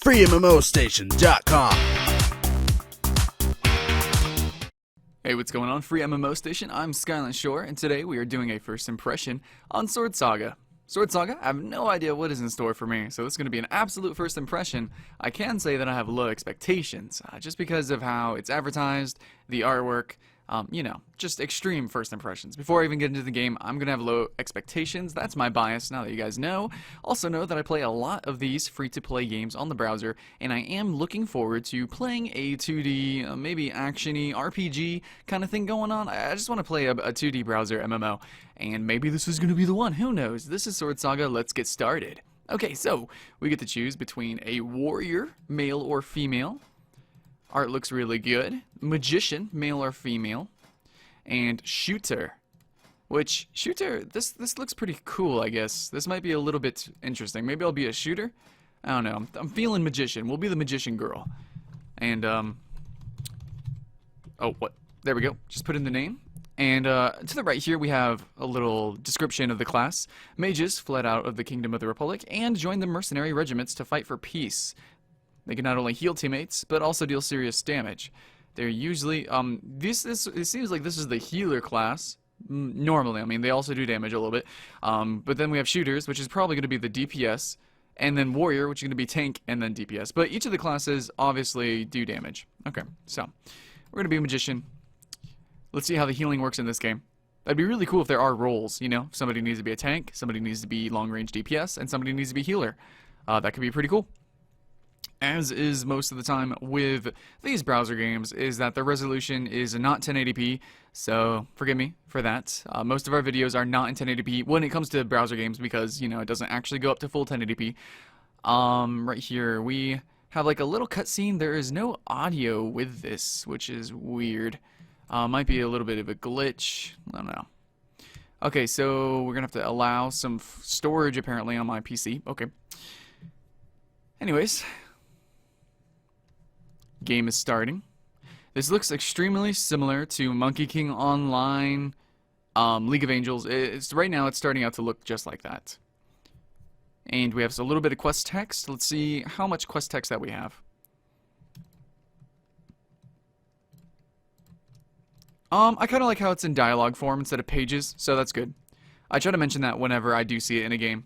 FreeMMOStation.com. Hey, what's going on? FreeMMOStation, I'm Skyland Shore, and today we are doing a first impression on Sword Saga. Sword Saga, I have no idea what is in store for me, so this is going to be an absolute first impression. I can say that I have low expectations, just because of how it's advertised, the artwork, you know, just extreme first impressions. Before I even get into the game, I'm going to have low expectations. That's my bias, now that you guys know. Also know that I play a lot of these free-to-play games on the browser, and I am looking forward to playing a 2D, maybe action-y, RPG kind of thing going on. I just want to play a 2D browser MMO, and maybe this is going to be the one. Who knows? This is Sword Saga. Let's get started. Okay, so we get to choose between a warrior, male or female. Art looks really good. Magician, male or female. And shooter. Which, shooter, this looks pretty cool, I guess. This might be a little bit interesting. Maybe I'll be a shooter? I don't know. I'm feeling magician. We'll be the magician girl. And, oh, what? There we go. Just put in the name. And to the right here we have a little description of the class. Mages fled out of the Kingdom of the Republic and joined the mercenary regiments to fight for peace. They can not only heal teammates, but also deal serious damage. They're usually, it seems like this is the healer class. Normally, I mean, they also do damage a little bit. But then we have shooters, which is probably going to be the DPS. And then warrior, which is going to be tank and then DPS. But each of the classes obviously do damage. Okay, so we're going to be a magician. Let's see how the healing works in this game. That'd be really cool if there are roles, you know. Somebody needs to be a tank, somebody needs to be long-range DPS, and somebody needs to be healer. That could be pretty cool. As is most of the time with these browser games, is that the resolution is not 1080p, so forgive me for that. Most of our videos are not in 1080p when it comes to browser games because, you know, it doesn't actually go up to full 1080p. Right here, we have like a little cutscene. There is no audio with this, which is weird. Might be a little bit of a glitch. I don't know. Okay, so we're gonna have to allow some storage apparently on my PC. Okay. Anyways. Game is starting. This looks extremely similar to Monkey King Online, League of Angels. Right now it's starting out to look just like that. And we have a little bit of quest text. Let's see how much quest text that we have. I kind of like how it's in dialogue form instead of pages, so that's good. I try to mention that whenever I do see it in a game.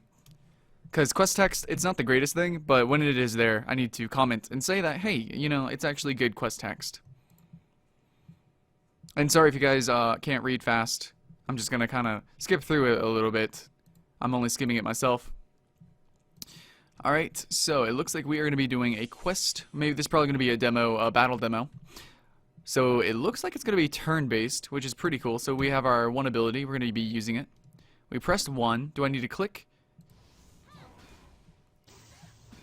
Because quest text, it's not the greatest thing, but when it is there, I need to comment and say that, hey, you know, it's actually good quest text. And sorry if you guys can't read fast. I'm just going to kind of skip through it a little bit. I'm only skimming it myself. Alright, so it looks like we are going to be doing a quest. Maybe this is probably going to be a demo, a battle demo. So it looks like it's going to be turn-based, which is pretty cool. So we have our one ability. We're going to be using it. We pressed 1. Do I need to click?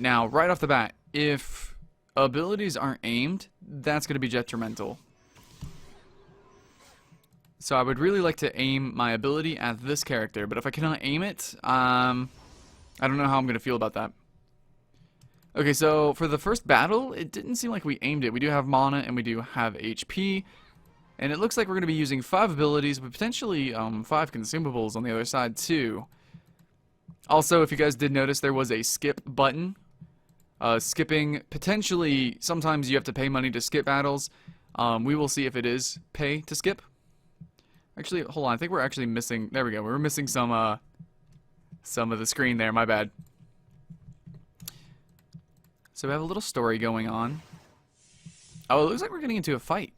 Now, right off the bat, if abilities aren't aimed, that's going to be detrimental. So I would really like to aim my ability at this character, but if I cannot aim it, I don't know how I'm going to feel about that. Okay, so for the first battle, it didn't seem like we aimed it. We do have mana and we do have HP, and it looks like we're going to be using 5 abilities, but potentially 5 consumables on the other side too. Also, if you guys did notice, there was a skip button. Skipping, potentially, sometimes you have to pay money to skip battles. We will see if it is pay to skip. Actually, hold on, I think we're actually missing, there we go, we're missing some of the screen there, my bad. So we have a little story going on. Oh, it looks like we're getting into a fight.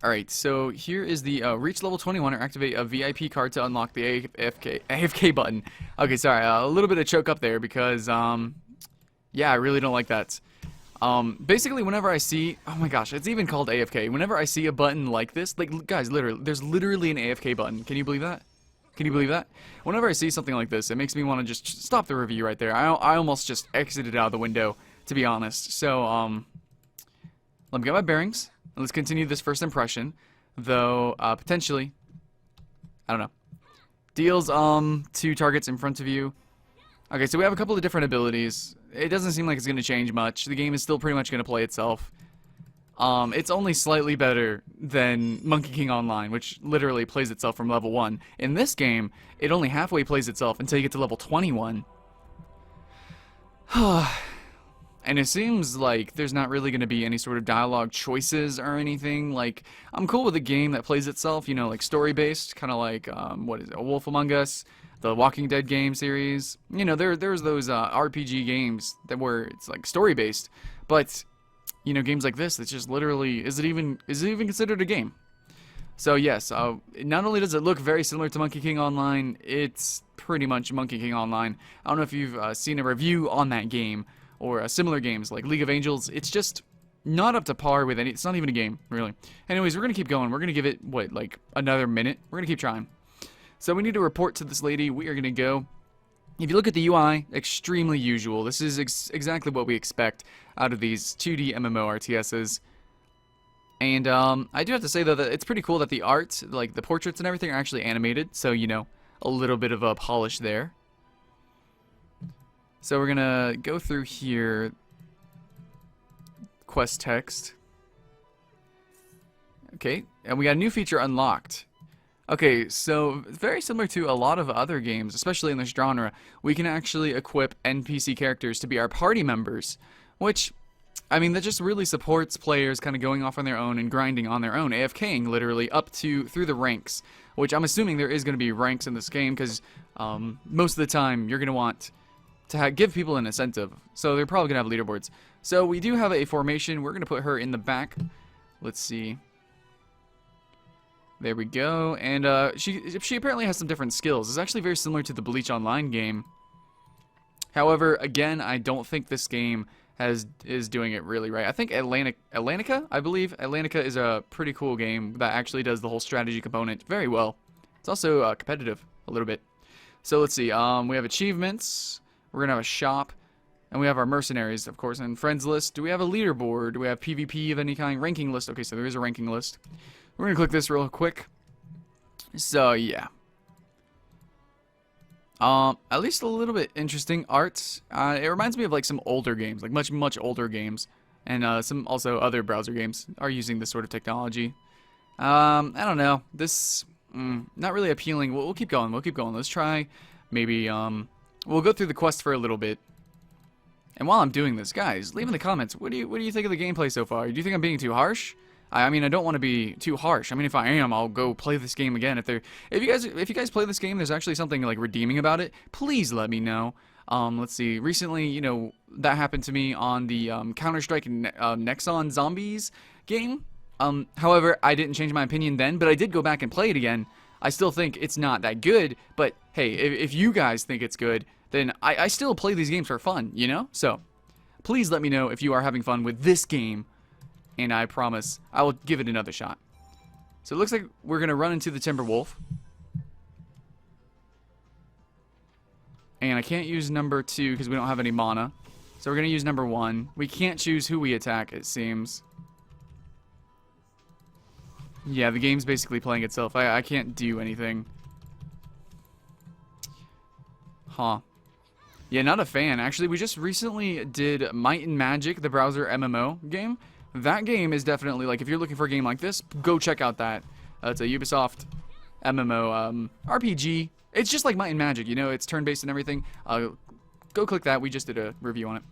Alright, so here is the reach level 21 or activate a VIP card to unlock the AFK button. Okay, sorry, a little bit of choke up there because, yeah, I really don't like that. Basically, whenever I see... Oh my gosh, it's even called AFK. Whenever I see a button like this... Like, guys, literally, there's literally an AFK button. Can you believe that? Can you believe that? Whenever I see something like this, it makes me want to just stop the review right there. I almost just exited out of the window, to be honest. So, let me get my bearings. Let's continue this first impression. Though, potentially... I don't know. Deals, 2 targets in front of you. Okay, so we have a couple of different abilities. It doesn't seem like it's going to change much. The game is still pretty much going to play itself. It's only slightly better than Monkey King Online, which literally plays itself from level 1. In this game, it only halfway plays itself until you get to level 21. And it seems like there's not really going to be any sort of dialogue choices or anything. Like, I'm cool with a game that plays itself, you know, like story-based, kind of like, what is it, A Wolf Among Us, the Walking Dead game series. You know, there's those RPG games that where it's like story-based, but you know, games like this, it's just literally, is it even considered a game? So yes, not only does it look very similar to Monkey King Online, it's pretty much Monkey King Online. I don't know if you've seen a review on that game, or similar games like League of Angels. It's just not up to par with any, it's not even a game, really. Anyways, we're gonna keep going. We're gonna give it, what, like another minute? We're gonna keep trying. So we need to report to this lady. We are gonna go. If you look at the UI, extremely usual. This is exactly what we expect out of these 2D MMORTSs. And I do have to say, though, that it's pretty cool that the art, like the portraits and everything, are actually animated. So, you know, a little bit of a polish there. So we're going to go through here. Quest text. Okay, and we got a new feature unlocked. Okay, so very similar to a lot of other games, especially in this genre, we can actually equip NPC characters to be our party members, which, I mean, that just really supports players kind of going off on their own and grinding on their own, AFKing literally up to through the ranks, which I'm assuming there is going to be ranks in this game because most of the time you're going to want to give people an incentive, so they're probably going to have leaderboards. So we do have a formation. We're going to put her in the back. Let's see. There we go, and she apparently has some different skills. It's actually very similar to the Bleach Online game. However, again, I don't think this game is doing it really right. I think Atlantica, I believe. Atlantica is a pretty cool game that actually does the whole strategy component very well. It's also competitive a little bit. So let's see, we have achievements, we're going to have a shop, and we have our mercenaries, of course, and friends list. Do we have a leaderboard? Do we have PvP of any kind? Ranking list. Okay, so there is a ranking list. We're going to click this real quick. So, yeah. At least a little bit interesting art. It reminds me of like some older games, like much older games. And some also other browser games are using this sort of technology. I don't know. This, not really appealing. We'll keep going. We'll keep going. Let's try maybe, we'll go through the quest for a little bit. And while I'm doing this, guys, leave in the comments, what do you think of the gameplay so far? Do you think I'm being too harsh? I mean, I don't want to be too harsh. I mean, if I am, I'll go play this game again. If you guys play this game, there's actually something like redeeming about it. Please let me know. Let's see. Recently, you know, that happened to me on the Counter-Strike Nexon Zombies game. However, I didn't change my opinion then, but I did go back and play it again. I still think it's not that good, but hey, if you guys think it's good, then I still play these games for fun, you know? So, please let me know if you are having fun with this game. And I promise I will give it another shot. So it looks like we're going to run into the Timberwolf. And I can't use number 2 because we don't have any mana. So we're going to use number 1. We can't choose who we attack, it seems. Yeah, the game's basically playing itself. I can't do anything. Huh. Yeah, not a fan. Actually, we just recently did Might and Magic, the browser MMO game. That game is definitely, like, if you're looking for a game like this, go check out that. It's a Ubisoft MMO RPG. It's just like Might and Magic, you know, it's turn-based and everything. Go click that. We just did a review on it.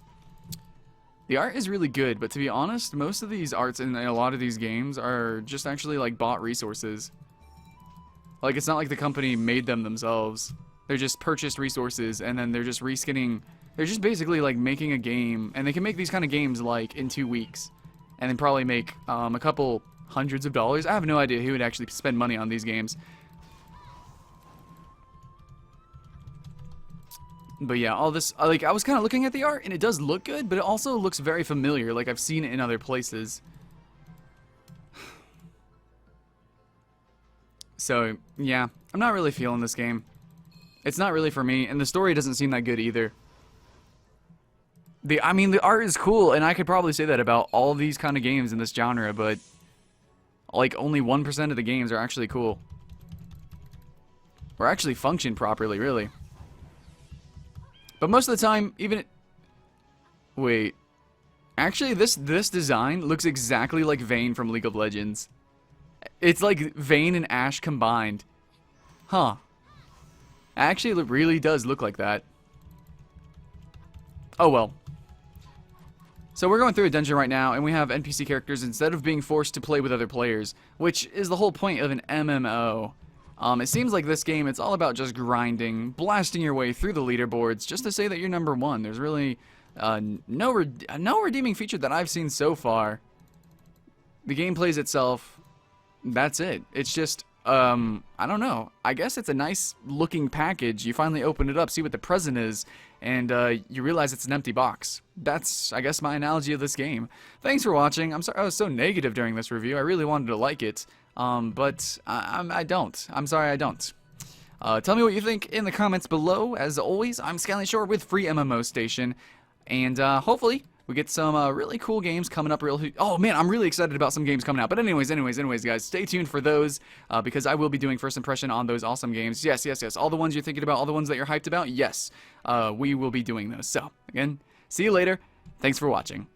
The art is really good, but to be honest, most of these arts in a lot of these games are just actually, like, bought resources. Like, it's not like the company made them themselves. They're just purchased resources, and then they're just reskinning. They're just basically, like, making a game, and they can make these kind of games, like, in 2 weeks. And then probably make a couple hundreds of dollars. I have no idea who would actually spend money on these games. But yeah, all this, like, I was kind of looking at the art, and it does look good, but it also looks very familiar, like I've seen it in other places. So, yeah, I'm not really feeling this game. It's not really for me, and the story doesn't seem that good either. I mean, the art is cool, and I could probably say that about all these kind of games in this genre, but like only 1% of the games are actually cool. Or actually function properly, really. But most of the time, even wait. Actually, this design looks exactly like Vayne from League of Legends. It's like Vayne and Ashe combined. Huh. Actually, it really does look like that. Oh well. So we're going through a dungeon right now, and we have NPC characters instead of being forced to play with other players, which is the whole point of an MMO. It seems like this game, it's all about just grinding, blasting your way through the leaderboards, just to say that you're number one. There's really no redeeming feature that I've seen so far. The game plays itself. That's it. It's just, I don't know. I guess it's a nice looking package. You finally open it up, see what the present is, and you realize it's an empty box. That's, I guess, my analogy of this game. Thanks for watching. I'm sorry I was so negative during this review. I really wanted to like it, but I don't. I'm sorry I don't. Tell me what you think in the comments below. As always, I'm SkylineShore with FreeMMOStation, and hopefully we get some really cool games coming up. Oh man, I'm really excited about some games coming out. But anyways, guys, stay tuned for those because I will be doing first impression on those awesome games. Yes. All the ones you're thinking about, all the ones that you're hyped about. Yes, we will be doing those. So again, see you later. Thanks for watching.